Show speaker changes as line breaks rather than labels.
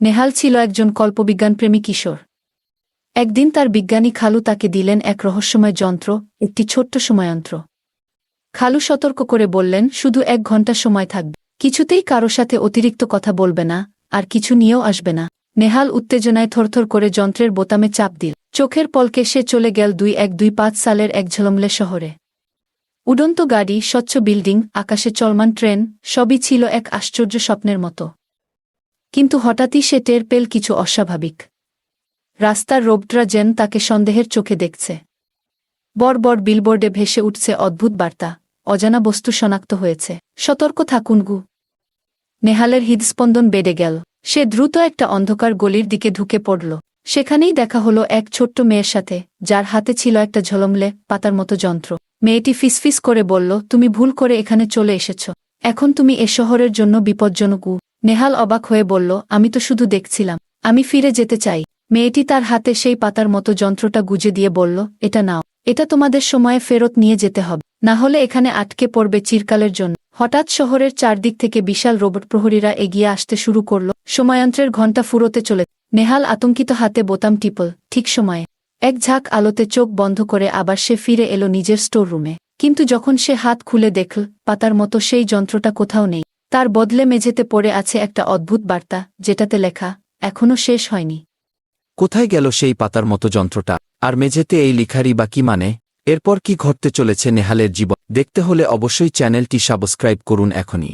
নেহাল ছিল একজন কল্পবিজ্ঞানপ্রেমী কিশোর। একদিন তার বিজ্ঞানী খালু তাকে দিলেন এক রহস্যময় যন্ত্র, একটি ছোট্ট সময়যন্ত্র। খালু সতর্ক করে বললেন, শুধু 1 ঘন্টা সময় থাকবে, কিছুতেই কারো সাথে অতিরিক্ত কথা বলবে না, আর কিছু নিয়েও আসবে না। নেহাল উত্তেজনায় থরথর করে যন্ত্রের বোতামে চাপ দিল। চোখের পলকে সে চলে গেল 2125 সালের এক ঝলমলে শহরে। উড়ন্ত গাড়ি, স্বচ্ছ বিল্ডিং, আকাশে চলমান ট্রেন, সবই ছিল এক আশ্চর্য স্বপ্নের মতো। কিন্তু হঠাৎই সে টের পেল কিছু অস্বাভাবিক। রাস্তার রোবটরা যেন তাকে সন্দেহের চোখে দেখছে। বড় বড় বিলবোর্ডে ভেসে উঠছে অদ্ভুত বার্তা, অজানা বস্তু শনাক্ত হয়েছে, সতর্ক থাকুন গু। নেহালের হৃদস্পন্দন বেড়ে গেল। সে দ্রুত একটা অন্ধকার গলির দিকে ঢুকে পড়ল। সেখানেই দেখা হলো এক ছোট্ট মেয়ের সাথে, যার হাতে ছিল একটা ঝলমলে পাতার মতো যন্ত্র। মেয়েটি ফিসফিস করে বলল, তুমি ভুল করে এখানে চলে এসেছ, এখন তুমি এ শহরের জন্য বিপজ্জনক। নেহাল অবাক হয়ে বলল, আমি তো শুধু দেখছিলাম, আমি ফিরে যেতে চাই। মেয়েটি তার হাতে সেই পাতার মতো যন্ত্রটা গুজে দিয়ে বলল, এটা নাও, এটা তোমাদের সময়ে ফেরত নিয়ে যেতে হবে, না হলে এখানে আটকে পড়বে চিরকালের জন্য। হঠাৎ শহরের চারদিক থেকে বিশাল রোবট প্রহরীরা এগিয়ে আসতে শুরু করল। সময়যন্ত্রের ঘণ্টা ফুরোতে চলে। নেহাল আতঙ্কিত হাতে বোতাম টিপল। ঠিক সময়ে এক ঝাঁক আলোতে চোখ বন্ধ করে আবার সে ফিরে এলো নিজের স্টোর রুমে। কিন্তু যখন সে হাত খুলে দেখল, পাতার মতো সেই যন্ত্রটা কোথাও নেই। তার বদলে মেঝেতে পড়ে আছে একটা অদ্ভুত বার্তা, যেটাতে লেখা, এখনো শেষ হয়নি।
কোথায় গেল সেই পাতার মতো যন্ত্রটা, আর মেঝেতে এই লিখারই বা কি মানে? এরপর কি ঘটতে চলেছে নেহালের জীবন দেখতে হলে অবশ্যই চ্যানেলটি সাবস্ক্রাইব করুন এখনই।